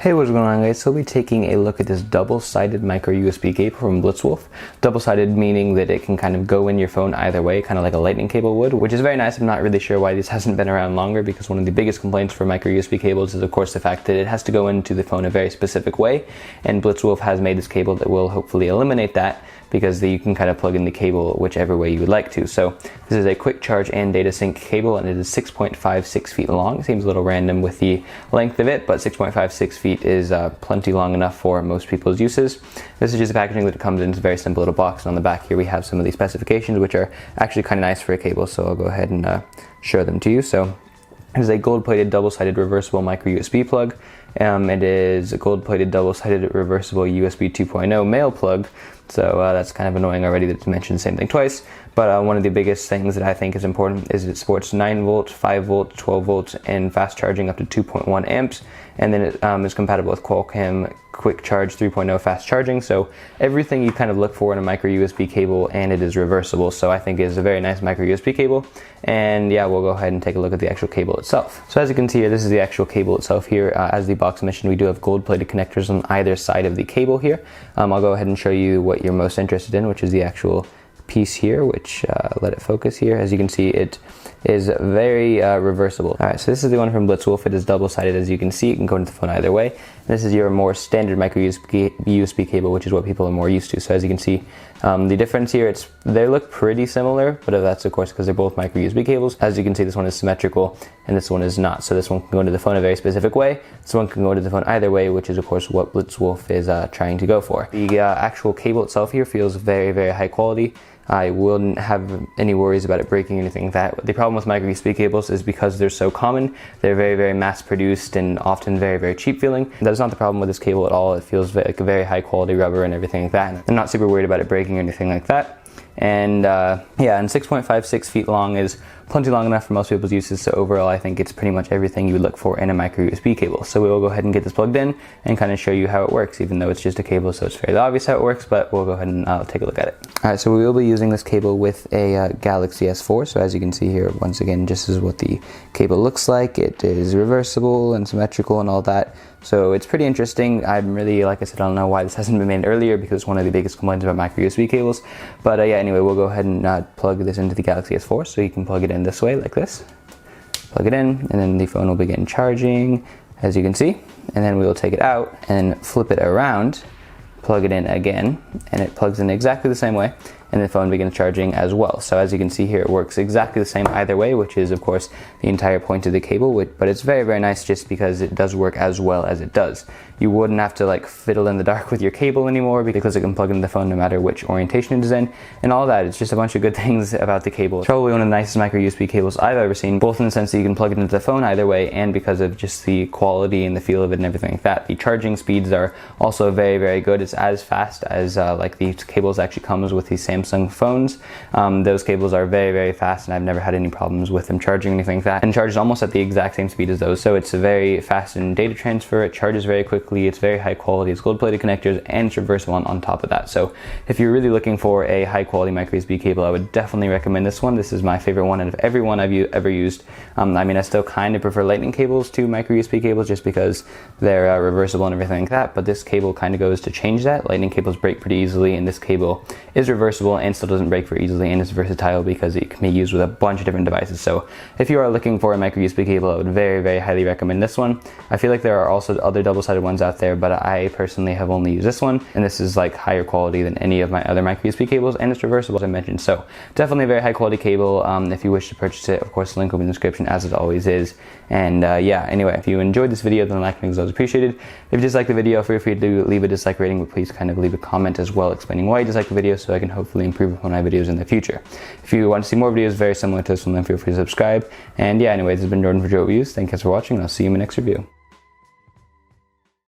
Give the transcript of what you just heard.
Hey, what's going on, guys? So we'll be taking a look at this double-sided micro USB cable from BlitzWolf. Double-sided meaning that it can kind of go in your phone either way, kind of like a lightning cable would, which is very nice. I'm not really sure why this hasn't been around longer, because one of the biggest complaints for micro USB cables is of course the fact that it has to go into the phone a very specific way, and BlitzWolf has made this cable that will hopefully eliminate that, because you can kind of plug in the cable whichever way you would like to. So this is a quick charge and data sync cable, and it is 6.56 feet long. It seems a little random with the length of it, but 6.56 feet is plenty long enough for most people's uses. This is just the packaging that it comes in. It's a very simple little box, and on the back here we have some of the specifications, which are actually kind of nice for a cable, so I'll go ahead and show them to you. So it is a gold-plated double-sided reversible micro USB plug. It is a gold-plated double-sided reversible USB 2.0 male plug. So that's kind of annoying already that it's mentioned the same thing twice. But one of the biggest things that I think is important is it supports 9 volt, 5 volt, 12 volts, and fast charging up to 2.1 amps. And then it is compatible with Qualcomm Quick Charge 3.0 fast charging. So everything you kind of look for in a micro USB cable, and it is reversible. So I think it is a very nice micro USB cable. And yeah, we'll go ahead and take a look at the actual cable itself. So as you can see here, this is the actual cable itself here. As the box mentioned, we do have gold-plated connectors on either side of the cable here. I'll go ahead and show you what you're most interested in, which is the actual piece here, which let it focus here. As you can see, it is very reversible. Alright, so this is the one from BlitzWolf. It is double-sided. As you can see, it can go into the phone either way. And this is your more standard micro USB cable, which is what people are more used to. So as you can see, the difference here, they look pretty similar, but that's of course because they're both micro USB cables. As you can see, this one is symmetrical and this one is not. So this one can go into the phone a very specific way. This one can go into the phone either way, which is of course what BlitzWolf is trying to go for. The actual cable itself here feels very, very high quality. I wouldn't have any worries about it breaking or anything like that. The problem with micro USB cables is because they're so common, they're very, very mass produced and often very, very cheap feeling. That's not the problem with this cable at all. It feels like a very high quality rubber and everything like that. I'm not super worried about it breaking or anything like that. And yeah, and 6.56 feet long is plenty long enough for most people's uses. So overall, I think it's pretty much everything you would look for in a micro USB cable. So we will go ahead and get this plugged in and kind of show you how it works, even though it's just a cable, so it's fairly obvious how it works, but we'll go ahead and take a look at it. All right, so we will be using this cable with a Galaxy S4. So as you can see here, once again, just is what the cable looks like. It is reversible and symmetrical and all that. So it's pretty interesting. I'm really, like I said, I don't know why this hasn't been made earlier, because it's one of the biggest complaints about micro USB cables. But yeah, anyway, we'll go ahead and plug this into the Galaxy S4, so you can plug it in this way, like this. Plug it in, and then the phone will begin charging, as you can see. And then we will take it out and flip it around, plug it in again, and it plugs in exactly the same way, and the phone begins charging as well. So as you can see here, it works exactly the same either way, which is of course the entire point of the cable, but it's very, very nice just because it does work as well as it does. You wouldn't have to like fiddle in the dark with your cable anymore, because it can plug into the phone no matter which orientation it is in, and all that. It's just a bunch of good things about the cable. It's probably one of the nicest micro USB cables I've ever seen, both in the sense that you can plug it into the phone either way, and because of just the quality and the feel of it and everything like that. The charging speeds are also very, very good. It's as fast as like the cables actually comes with the Samsung phones. Those cables are very, very fast, and I've never had any problems with them charging or anything like that, and charges almost at the exact same speed as those. So it's a very fast in data transfer. It charges very quickly. It's very high quality. It's gold-plated connectors, and it's reversible on top of that. So if you're really looking for a high quality micro USB cable, I would definitely recommend this one. This is my favorite one out of every one I've ever used. I mean, I still kind of prefer lightning cables to micro USB cables, just because they're reversible and everything like that, but this cable kind of goes to change that. Lightning cables break pretty easily, and this cable is reversible and still doesn't break very easily, and it's versatile because it can be used with a bunch of different devices. So if you are looking for a micro USB cable, I would very, very highly recommend this one. I feel like there are also other double-sided ones out there, but I personally have only used this one, and this is like higher quality than any of my other micro USB cables, and it's reversible, as I mentioned. So definitely a very high quality cable. If you wish to purchase it, of course, the link will be in the description, as it always is. And yeah, anyway, if you enjoyed this video, then a like is always appreciated. If you dislike the video, feel free to leave a dislike rating, but please kind of leave a comment as well explaining why you dislike the video, so I can hopefully improve upon my videos in the future. If you want to see more videos very similar to this one, then feel free to subscribe. And yeah, anyway, this has been Jordan for Joe Reviews. Thank you guys for watching, and I'll see you in my next review.